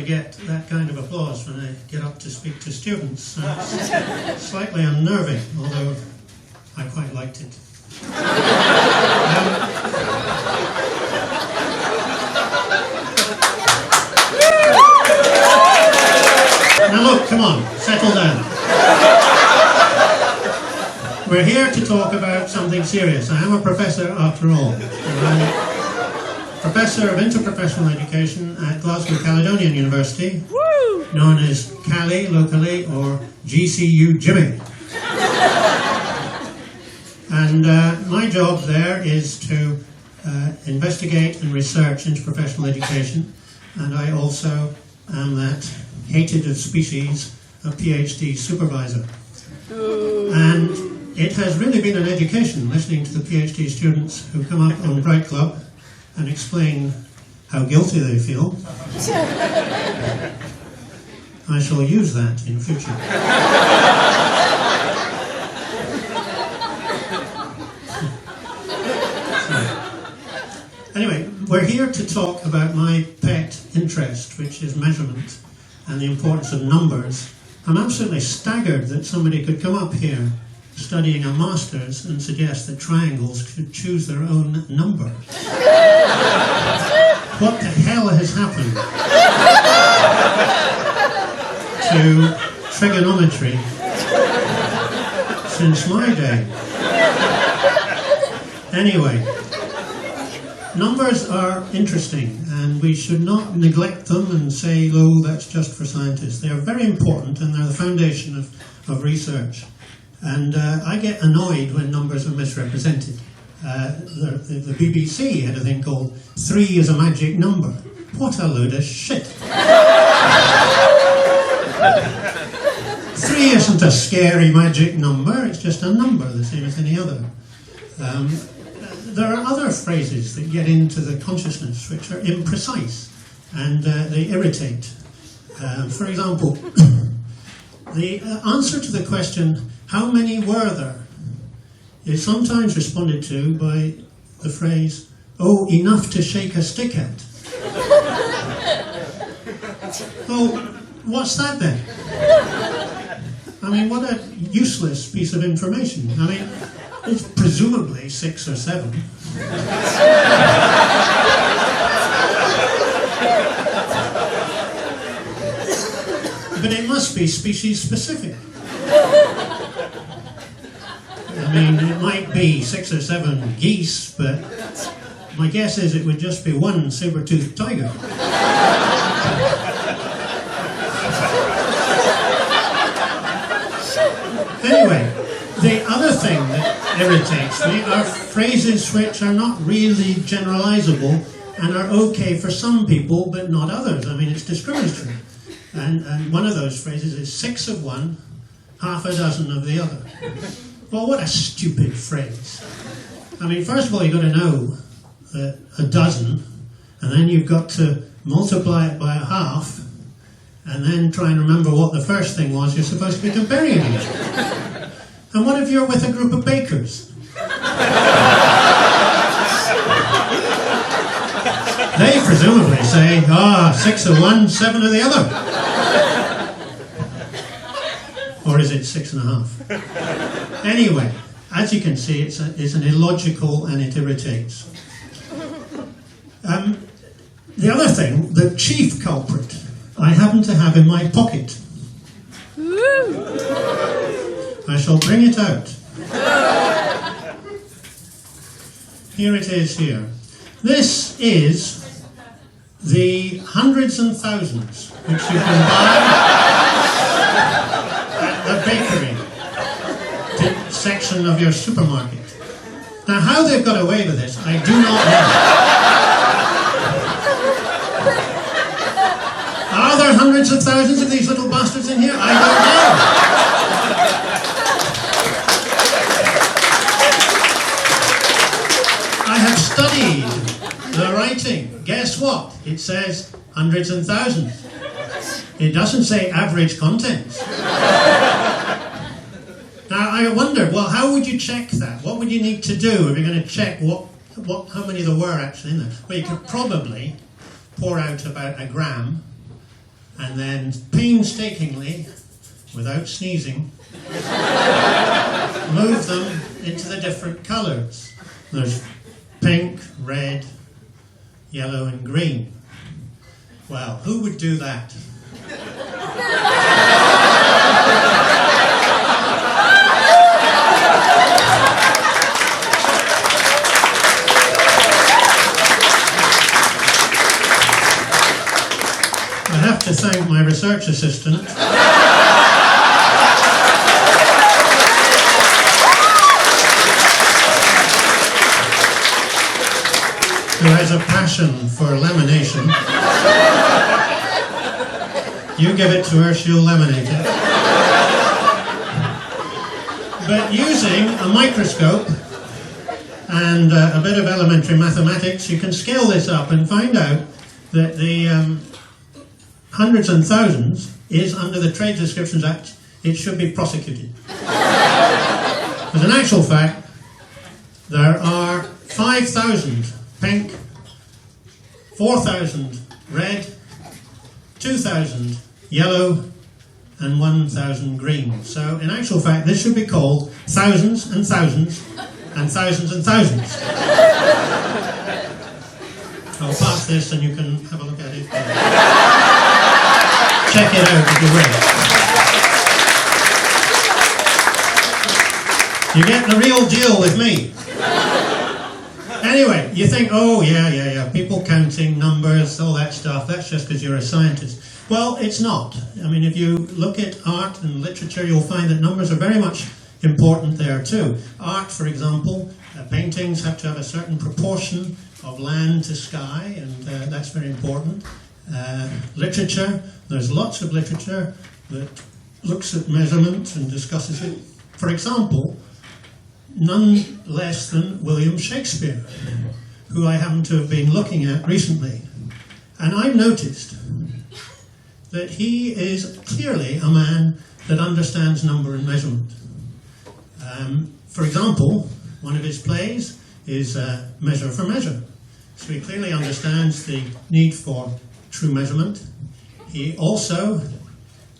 get that kind of applause when I get up to speak to students. It's slightly unnerving, although I quite liked it. Now look, come on, settle down. We're here to talk about something serious. I am a professor after all. Professor of Interprofessional Education at Glasgow Caledonian University, known as Cali locally, or GCU Jimmy. And my job there is to investigate and research interprofessional education, and I also am that hated of species, a PhD supervisor. And it has really been an education listening to the PhD students who come up on BrightClub and explain how guilty they feel. I shall use that in future. Anyway, we're here to talk about my pet interest, which is measurement and the importance of numbers. I'm absolutely staggered that somebody could come up here studying a master's and suggest that triangles should choose their own number. What the hell has happened to trigonometry since my day? Anyway, numbers are interesting, and we should not neglect them and say, oh, that's just for scientists. They are very important, and they're the foundation of research. And I get annoyed when numbers are misrepresented. The BBC had a thing called 3 is a magic number. What a load of shit. 3 isn't a scary magic number, it's just a number, the same as any other. There are other phrases that get into the consciousness which are imprecise, and they irritate. For example, the answer to the question, how many were there, is sometimes responded to by the phrase, oh, enough to shake a stick at. Oh, what's that then? I mean, what a useless piece of information. I mean, it's presumably 6 or 7. But it must be species specific. I mean, it might be 6 or 7 geese, but my guess is it would just be one saber-toothed tiger. Anyway, the other thing that irritates me are phrases which are not really generalizable and are okay for some people but not others. I mean, it's discriminatory. And one of those phrases is 6 of one, half a dozen of the other. Well, what a stupid phrase. I mean, first of all, you've got to know that a dozen, and then you've got to multiply it by a half, and then try and remember what the first thing was you're supposed to be comparing against. And what if you're with a group of bakers? They presumably say, 6 of one, 7 of the other. Or is it 6.5? Anyway, as you can see, it's an illogical and it irritates. The other thing, the chief culprit, I happen to have in my pocket. I shall bring it out. Here it is here. This is the hundreds and thousands which you can buy at the bakery section of your supermarket. Now, how they've got away with this, I do not know. Are there hundreds of thousands of these little bastards in here? I don't know. I have studied the writing. Guess what? It says hundreds and thousands. It doesn't say average contents. Now, I wonder, well, how would you check that? What would you need to do if you're going to check how many there were actually in there? Well, you could probably pour out about a gram and then painstakingly, without sneezing, move them into the different colours. There's pink, red, yellow and green. Well, who would do that? I have to thank my research assistant, who has a passion for lamination. You give it to her, she'll laminate it. But using a microscope and a bit of elementary mathematics, you can scale this up and find out that the hundreds and thousands is, under the Trade Descriptions Act, it should be prosecuted. As an actual fact, there are 5,000 pink, 4,000 red, 2,000 yellow, and 1,000 green. So, in actual fact, this should be called thousands and thousands and thousands and thousands. I'll pass this and you can have a look at it. Check it out if you will. You get the real deal with me. Anyway, you think, oh, yeah, people counting numbers, all that stuff, that's just because you're a scientist. Well, it's not. I mean, if you look at art and literature, you'll find that numbers are very much important there too. Art, for example, paintings have to have a certain proportion of land to sky, and that's very important. Literature, there's lots of literature that looks at measurement and discusses it. For example, none less than William Shakespeare, who I happen to have been looking at recently. And I've noticed that he is clearly a man that understands number and measurement. For example, one of his plays is Measure for Measure. So he clearly understands the need for true measurement. He also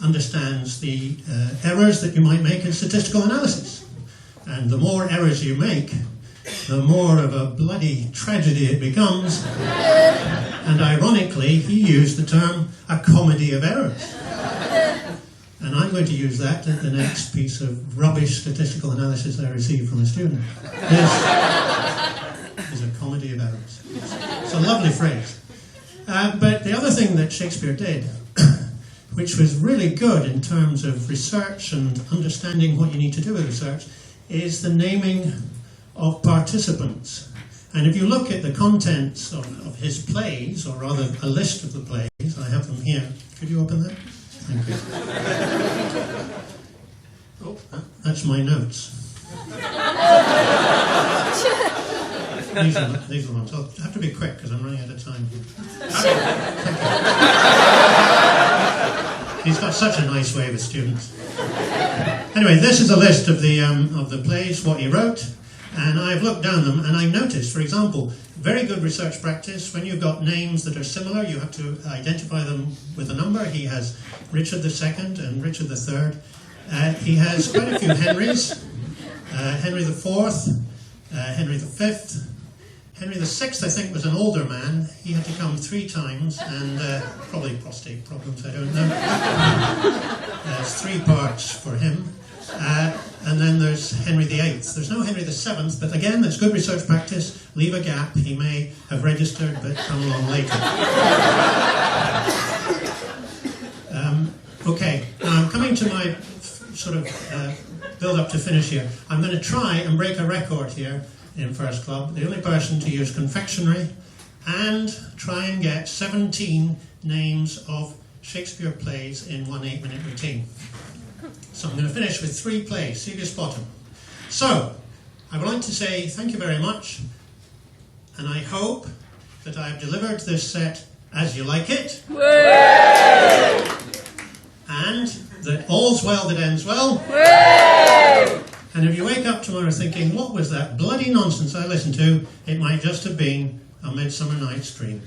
understands the errors that you might make in statistical analysis. And the more errors you make, the more of a bloody tragedy it becomes. And ironically, he used the term a comedy of errors. And I'm going to use that at the next piece of rubbish statistical analysis I receive from a student. This is a comedy of errors. It's a lovely phrase. But the other thing that Shakespeare did, which was really good in terms of research and understanding what you need to do with research, is the naming of participants. And if you look at the contents of his plays, or rather a list of the plays, I have them here. Could you open that? Thank you. Oh, that's my notes. These are the ones. I'll have to be quick because I'm running out of time here. Thank you. He's got such a nice way with students. Anyway, this is a list of the plays, what he wrote, and I've looked down them, and I noticed, for example, very good research practice. When you've got names that are similar, you have to identify them with a number. He has Richard II and Richard III. He has quite a few Henrys. Henry IV, Henry V. Henry VI, I think, was an older man. He had to come 3 times, and probably prostate problems, I don't know. There's 3 parts for him. And then there's Henry VIII. There's no Henry VII, but again, that's good research practice. Leave a gap. He may have registered, but come along later. Okay, now I'm coming to my sort of build-up to finish here. I'm going to try and break a record here in First Club. The only person to use confectionery and try and get 17 names of Shakespeare plays in one 8-minute routine. So I'm going to finish with 3 plays. See if you spot them. So, I would like to say thank you very much, and I hope that I've delivered this set as you like it. Way! And that all's well that ends well. Way! And if you wake up tomorrow thinking, what was that bloody nonsense I listened to, it might just have been A Midsummer Night's Dream.